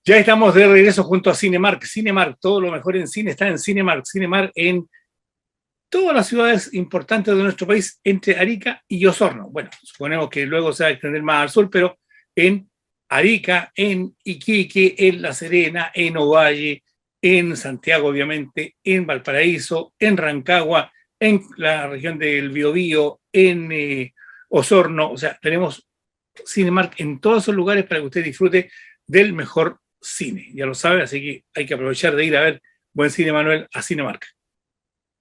Ya estamos de regreso junto a Cinemark. Cinemark, todo lo mejor en cine está en Cinemark. Cinemark en todas las ciudades importantes de nuestro país, entre Arica y Osorno. Bueno, suponemos que luego se va a extender más al sur, pero en Arica, en Iquique, en La Serena, en Ovalle, en Santiago, obviamente, en Valparaíso, en Rancagua, en la región del Biobío, en Osorno. O sea, tenemos Cinemark en todos esos lugares para que usted disfrute del mejor cine. Ya lo sabe, así que hay que aprovechar de ir a ver buen cine, Manuel, a Cinemark.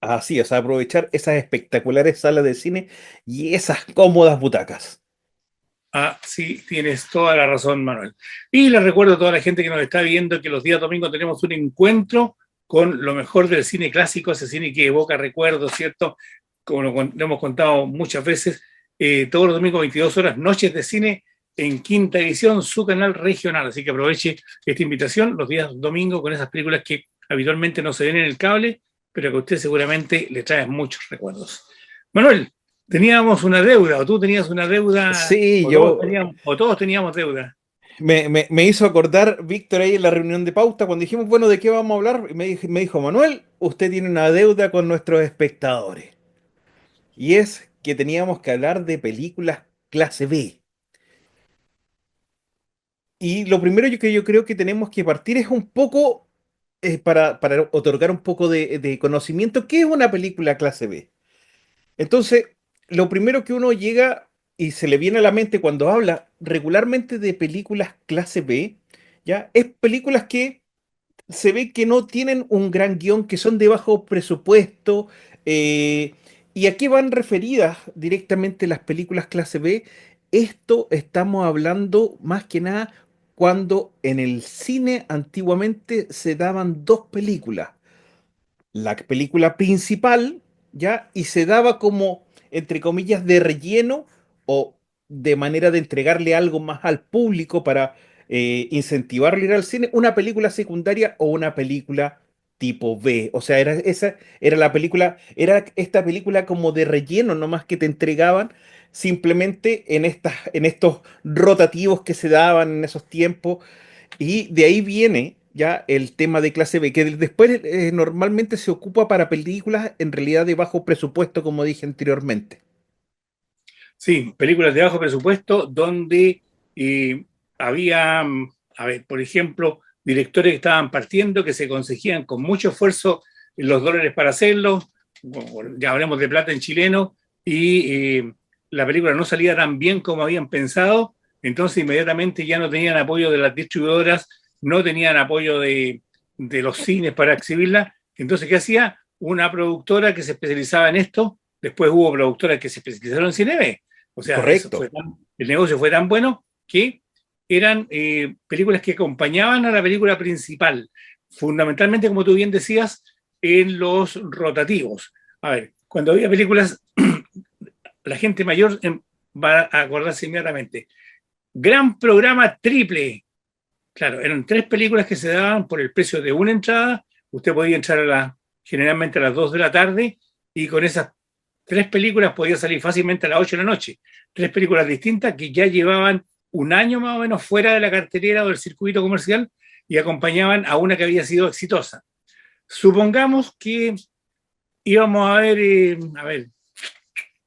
Así, o sea, aprovechar esas espectaculares salas de cine y esas cómodas butacas. Ah, sí, tienes toda la razón, Manuel. Y le recuerdo a toda la gente que nos está viendo que los días domingos tenemos un encuentro con lo mejor del cine clásico, ese cine que evoca recuerdos, ¿cierto? Como lo hemos contado muchas veces, todos los domingos 22 horas, noches de cine en Quinta Edición, su canal regional. Así que aproveche esta invitación los días domingos con esas películas que habitualmente no se ven en el cable, pero que a usted seguramente le traen muchos recuerdos. Manuel, teníamos una deuda, o tú tenías una deuda, Sí, o todos teníamos deuda. me hizo acordar Víctor ahí en la reunión de pauta cuando dijimos, bueno, ¿de qué vamos a hablar? Y me dijo, Manuel, usted tiene una deuda con nuestros espectadores. Y es que teníamos que hablar de películas clase B. Y lo primero que yo creo que tenemos que partir es un poco, para otorgar un poco de conocimiento, ¿qué es una película clase B? Entonces, lo primero que uno llega y se le viene a la mente cuando habla regularmente de películas clase B, ¿ya? Es películas que se ve que no tienen un gran guión, que son de bajo presupuesto. eh, ¿Y a qué van referidas directamente las películas clase B? Esto estamos hablando más que nada cuando en el cine antiguamente se daban dos películas, la película principal, ¿ya? Y se daba como, entre comillas, de relleno o de manera de entregarle algo más al público para incentivarle a ir al cine, una película secundaria o una película tipo B. O sea, esa era la película, era esta película como de relleno, nomás que te entregaban simplemente en estos rotativos que se daban en esos tiempos y de ahí viene ya el tema de clase B, que después normalmente se ocupa para películas en realidad de bajo presupuesto, como dije anteriormente. Sí, películas de bajo presupuesto donde había, a ver, por ejemplo, directores que estaban partiendo, que se conseguían con mucho esfuerzo los dólares para hacerlo, ya hablemos de plata en chileno, y la película no salía tan bien como habían pensado, entonces inmediatamente ya no tenían apoyo de las distribuidoras, no tenían apoyo de los cines para exhibirla, entonces, ¿qué hacía? Una productora que se especializaba en esto, después hubo productoras que se especializaron en cine B. O sea, Correcto. el negocio fue tan bueno que eran películas que acompañaban a la película principal, fundamentalmente, como tú bien decías, en los rotativos. A ver, cuando había películas, la gente mayor va a acordarse inmediatamente. Gran programa triple. Claro, eran tres películas que se daban por el precio de una entrada. Usted podía entrar generalmente a las 2 de la tarde y con esas tres películas podía salir fácilmente a las 8 de la noche. Tres películas distintas que ya llevaban un año más o menos fuera de la cartelera o del circuito comercial y acompañaban a una que había sido exitosa. Supongamos que íbamos a ver,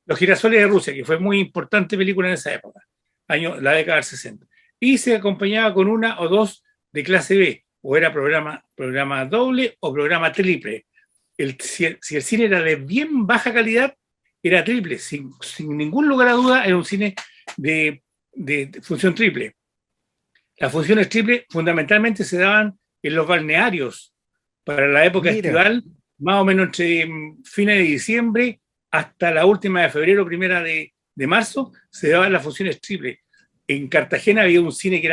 Los girasoles de Rusia, que fue muy importante película en esa época, la década del 60. Y se acompañaba con una o dos de clase B, o era programa doble o programa triple. Si el cine era de bien baja calidad, era triple, sin ningún lugar a duda, era un cine de función triple. Las funciones triple fundamentalmente se daban en los balnearios para la época Mira, estival, más o menos entre fines de diciembre hasta la última de febrero, primera de marzo, se daban las funciones triple. En Cartagena había un cine que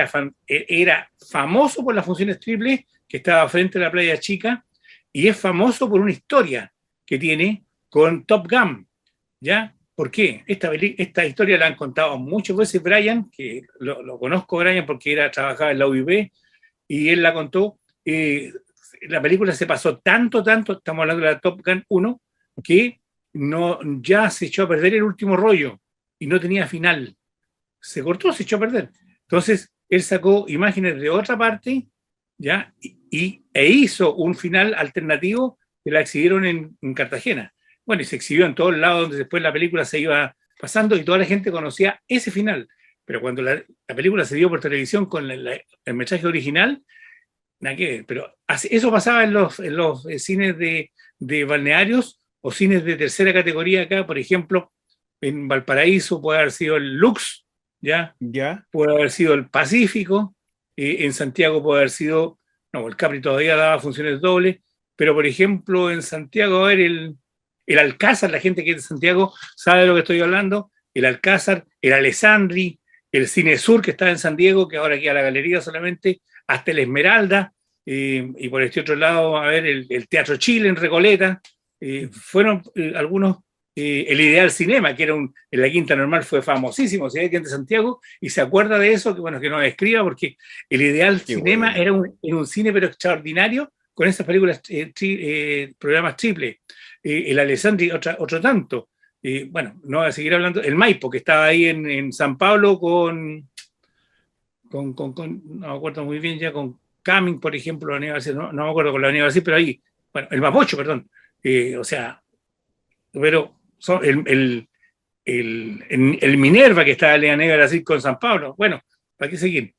era famoso por las funciones triple, que estaba frente a la playa Chica, y es famoso por una historia que tiene con Top Gun, ¿ya? ¿Por qué? Esta historia la han contado muchas veces Brian, que lo conozco Brian porque trabajaba en la UIB, y él la contó. La película se pasó tanto, estamos hablando de la Top Gun 1, que ya se echó a perder el último rollo y no tenía final. Se cortó, se echó a perder. Entonces, él sacó imágenes de otra parte ¿ya? E hizo un final alternativo que la exhibieron en Cartagena. Bueno, y se exhibió en todos lados donde después la película se iba pasando y toda la gente conocía ese final. Pero cuando la película se dio por televisión con el mensaje original, nada que ver. Pero eso pasaba en los cines de balnearios o cines de tercera categoría acá, por ejemplo, en Valparaíso puede haber sido el Lux, ¿ya? ¿Ya? Puede haber sido el Pacífico, en Santiago puede haber sido, no, el Capri todavía daba funciones dobles, pero por ejemplo en Santiago, a ver, el Alcázar, la gente que es de Santiago sabe de lo que estoy hablando, el Alcázar, el Alessandri, el Cine Sur que está en San Diego, que ahora queda la galería solamente, hasta el Esmeralda, y por este otro lado, a ver, el Teatro Chile en Recoleta, fueron algunos, el Ideal Cinema, que era en la Quinta Normal fue famosísimo, si hay gente de Santiago y se acuerda de eso, que bueno, que nos escriba, porque el Ideal Qué Cinema bueno. era un cine pero extraordinario, con esas películas, programas triples, el Alessandri otro tanto, bueno, no voy a seguir hablando, el Maipo, que estaba ahí en San Pablo no me acuerdo muy bien ya, con Cumming, por ejemplo, la universidad, no me acuerdo con la universidad, pero ahí, bueno, el Mapocho, perdón, o sea, pero son el Minerva que está en la Negra así con San Pablo, bueno, ¿para qué seguir?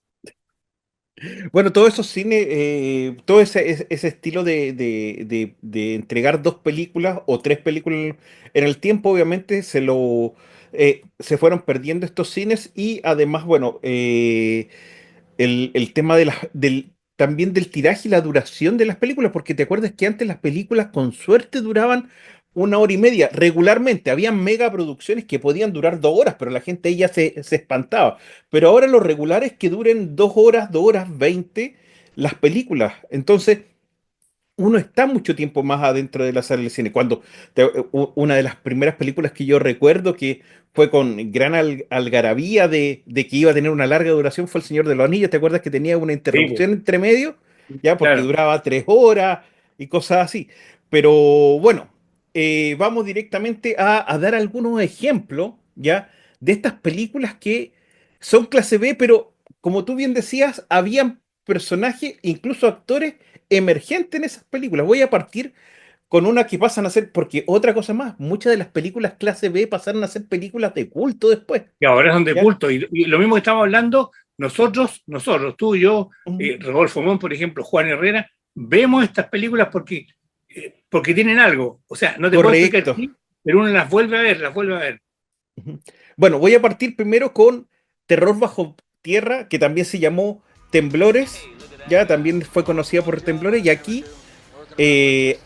Bueno, todos esos cines, todo ese estilo de entregar dos películas o tres películas en el tiempo, obviamente se fueron perdiendo estos cines y además, bueno, el tema también del tiraje y la duración de las películas, porque te acuerdas que antes las películas con suerte duraban 1 hora y media, regularmente, había megaproducciones que podían durar 2 horas, pero la gente ahí ya se espantaba. Pero ahora lo regular es que duren 2 horas, 2 horas 20 las películas. Entonces, uno está mucho tiempo más adentro de la sala de cine. Una de las primeras películas que yo recuerdo que fue con gran algarabía de que iba a tener una larga duración fue El Señor de los Anillos. ¿Te acuerdas que tenía una Sí, pues, interrupción entre medio? Ya, porque claro. duraba 3 horas y cosas así. Pero bueno, vamos directamente a dar algunos ejemplos, ¿ya? De estas películas que son clase B, pero como tú bien decías, habían personajes, incluso actores emergente en esas películas. Voy a partir con una que pasan a ser, porque otra cosa más, muchas de las películas clase B pasaron a ser películas de culto después, Y ahora son de ¿ya? culto. Y lo mismo que estamos hablando, tú y yo, Ujú. Rodolfo Mon, por ejemplo, Juan Herrera, vemos estas películas porque tienen algo. O sea, no te puedo explicar Correcto. qué, pero uno las vuelve a ver, las vuelve a ver. Ujú. Bueno, voy a partir primero con Terror bajo tierra, que también se llamó Temblores, ya también fue conocida por Temblores, y aquí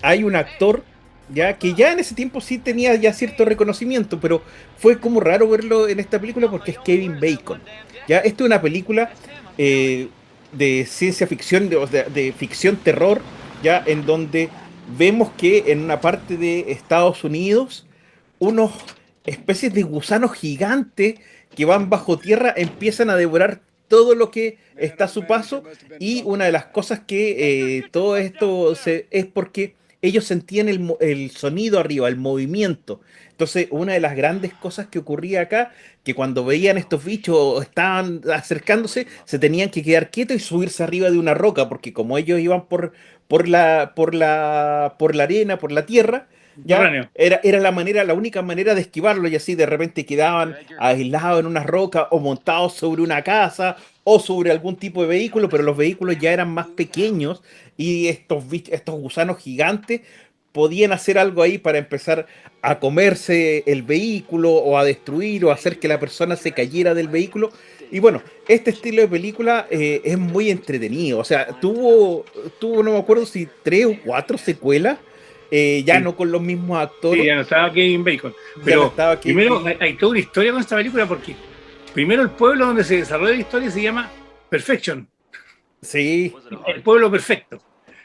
hay un actor ya que ya en ese tiempo sí tenía ya cierto reconocimiento, pero fue como raro verlo en esta película porque es Kevin Bacon. Ya, esto es una película eh, de ciencia ficción, de ficción terror, ya en donde vemos que en una parte de Estados Unidos unos especies de gusanos gigantes que van bajo tierra empiezan a devorar todo lo que está a su paso y una de las cosas que todo esto es porque ellos sentían el sonido arriba, el movimiento. Entonces, una de las grandes cosas que ocurría acá, que cuando veían estos bichos o estaban acercándose, se tenían que quedar quietos y subirse arriba de una roca, porque como ellos iban por la arena, por la tierra, ya Subterráneo. era la única manera de esquivarlo y así de repente quedaban aislados en una roca o montados sobre una casa o sobre algún tipo de vehículo, pero los vehículos ya eran más pequeños y estos gusanos gigantes podían hacer algo ahí para empezar a comerse el vehículo o a destruir o hacer que la persona se cayera del vehículo. Y bueno, este estilo de película es muy entretenido. O sea, no me acuerdo si 3 o 4 secuelas, ya Sí, no con los mismos sí, actores, ya no estaba Kevin Bacon. ya no Pero estaba Kevin primero Bacon. hay toda una historia con esta película porque primero el pueblo donde se desarrolla la historia se llama Perfection, Sí, el pueblo perfecto.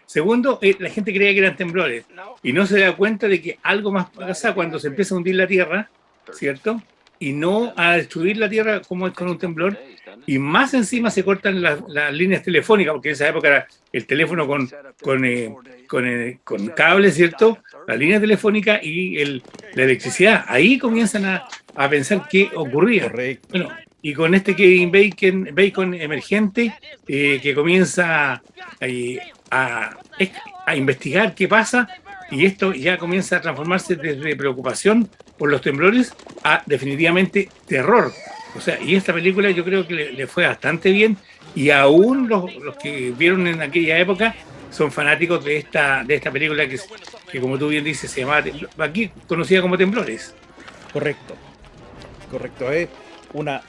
Segundo, la gente creía que eran temblores y no se da cuenta de que algo más pasa cuando se empieza a hundir la tierra, ¿cierto? Y no a destruir la tierra como es con un temblor. Y más encima se cortan las líneas telefónicas, porque en esa época era el teléfono con cable, ¿cierto? La línea telefónica y la electricidad. Ahí comienzan a pensar qué ocurría. correcto. Bueno, y con este Kevin Bacon emergente, que comienza a, a investigar qué pasa, y esto ya comienza a transformarse desde preocupación por los temblores a definitivamente terror. O sea, y esta película yo creo que le fue bastante bien, y aún los que vieron en aquella época son fanáticos de esta película que, como tú bien dices, se llama aquí conocida como Temblores. Correcto, correcto. Es una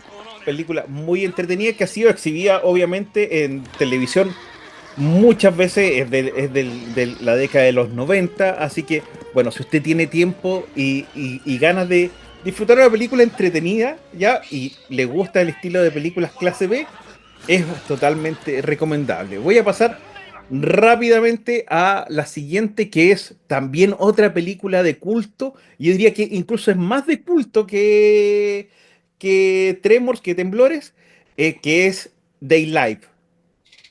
película muy entretenida que ha sido exhibida obviamente en televisión muchas veces. De la década de los 90, así que bueno, si usted tiene tiempo y ganas de disfrutar de una película entretenida ya y le gusta el estilo de películas clase B, es totalmente recomendable. Voy a pasar rápidamente a la siguiente, que es también otra película de culto. Yo diría que incluso es más de culto que Tremors, que Temblores, que es Daylight.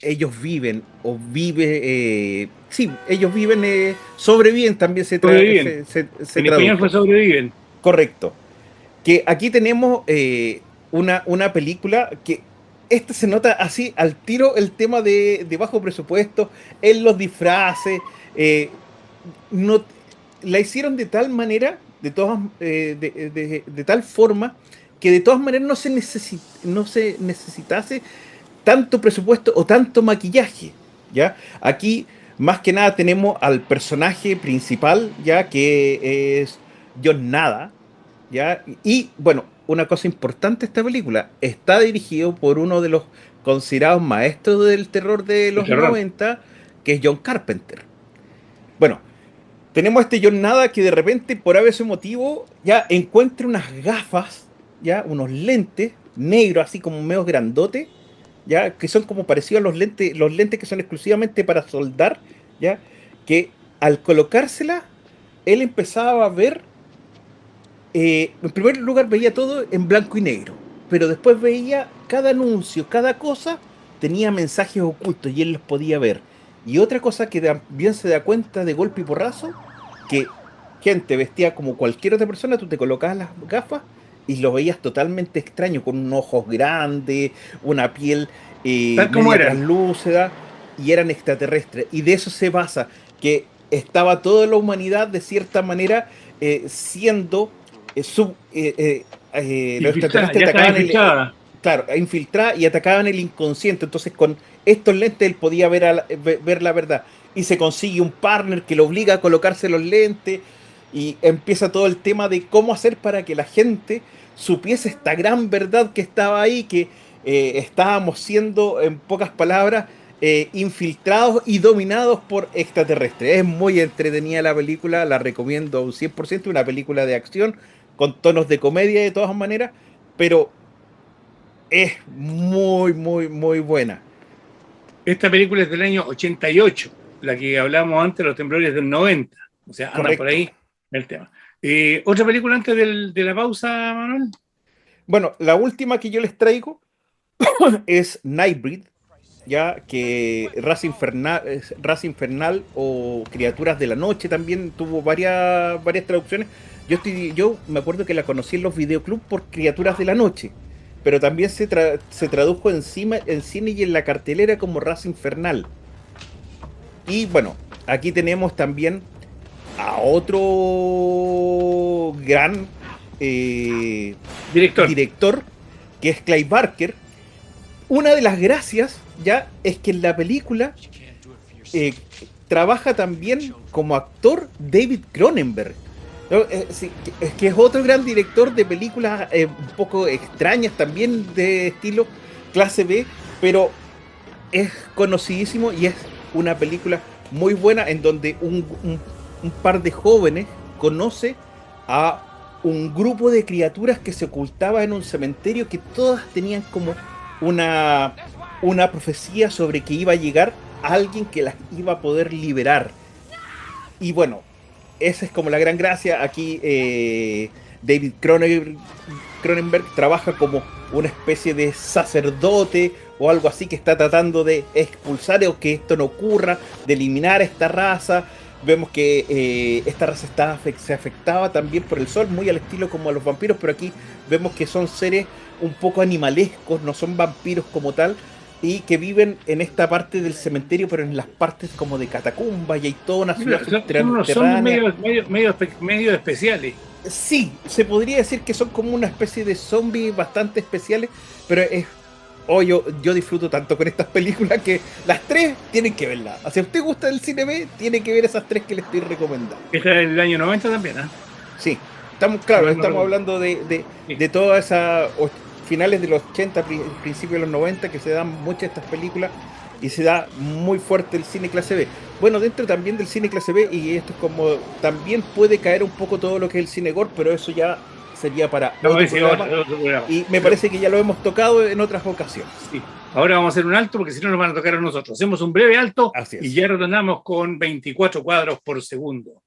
Ellos viven, o vive, sí, ellos viven, sobreviven, también Sobreviven. se En español fue tradujo. Sobreviven. Correcto. Que aquí tenemos una película que esta se nota así al tiro el tema de bajo presupuesto, en los disfraces, no, la hicieron de tal manera, de tal forma, que de todas maneras no se necesitase tanto presupuesto o tanto maquillaje, ¿ya? Aquí, más que nada, tenemos al personaje principal, ¿ya? Que es John Nada, ¿ya? Y, bueno, una cosa importante de esta película, está dirigido por uno de los considerados maestros del terror de El los terror. 90, que es John Carpenter. Bueno, tenemos a este John Nada que de repente, por ese motivo, ya encuentra unas gafas, ya, unos lentes negros, así como medio grandotes, ya, que son como parecidos a los lentes que son exclusivamente para soldar, ya, que al colocársela, él empezaba a ver, en primer lugar veía todo en blanco y negro, pero después veía cada anuncio, cada cosa, tenía mensajes ocultos y él los podía ver. Y otra cosa que también se da cuenta de golpe y porrazo, que gente vestía como cualquier otra persona, tú te colocabas las gafas y lo veías totalmente extraño, con unos ojos grandes, una piel Tal como media eran. translúcida, y eran extraterrestres. Y de eso se basa, que estaba toda la humanidad de cierta manera siendo los Infiltrada, extraterrestres ya estaba atacaban infiltrada. claro, infiltrada y atacaban el inconsciente. Entonces con estos lentes él podía ver, ver la verdad. Y se consigue un partner que lo obliga a colocarse los lentes y empieza todo el tema de cómo hacer para que la gente supiese esta gran verdad que estaba ahí, que estábamos siendo, en pocas palabras, infiltrados y dominados por extraterrestres. Es muy entretenida la película, la recomiendo un 100%, una película de acción con tonos de comedia de todas maneras, pero es muy, muy, muy buena. Esta película es del año 88, la que hablamos antes, los temblores del 90. O sea, andan por Correcto. ahí el tema. ¿Otra película antes de la pausa, Manuel? Bueno, la última que yo les traigo es Nightbreed, ya que Raza Infernal o Criaturas de la Noche también tuvo varias traducciones. Yo me acuerdo que la conocí en los videoclubs por Criaturas de la Noche, pero también se tradujo encima en cine y en la cartelera como Raza Infernal. Y bueno, aquí tenemos también a otro gran Director. director, que es Clive Barker. Una de las gracias ya es que en la película eh, trabaja también como actor David Cronenberg. ¿No? Sí, es que es otro gran director de películas un poco extrañas también de estilo clase B, pero es conocidísimo y es una película muy buena en donde un par de jóvenes conoce a un grupo de criaturas que se ocultaba en un cementerio, que todas tenían como una, una profecía sobre que iba a llegar alguien que las iba a poder liberar. Y bueno, esa es como la gran gracia. Aquí David Cronenberg trabaja como una especie de sacerdote o algo así, que está tratando de expulsar o que esto no ocurra, de eliminar esta raza. Vemos que esta raza se afectaba también por el sol, muy al estilo como a los vampiros, pero aquí vemos que son seres un poco animalescos, no son vampiros como tal, y que viven en esta parte del cementerio, pero en las partes como de catacumba, y hay toda una ciudad Son unos zombies subterránea. medio especiales. Sí, se podría decir que son como una especie de zombies bastante especiales, pero oh, yo disfruto tanto con estas películas que las tres tienen que verlas. O sea, si a usted gusta del cine B, tiene que ver esas tres que le estoy recomendando. Esta es del año 90 también, ¿ah? Sí, estamos, Si claro, mal no estamos recuerdo. hablando Sí. de toda esa finales de los 80, principios de los 90, que se dan muchas de estas películas y se da muy fuerte el cine clase B. Bueno, dentro también del cine clase B, y esto es como, también puede caer un poco todo lo que es el cine gore, pero eso ya sería para Vamos a otro ver si programa, otro programa. y me Pero, parece que ya lo hemos tocado en otras ocasiones. sí. Ahora vamos a hacer un alto porque si no nos van a tocar a nosotros. Hacemos un breve alto Así y es. ya retornamos con 24 cuadros por segundo.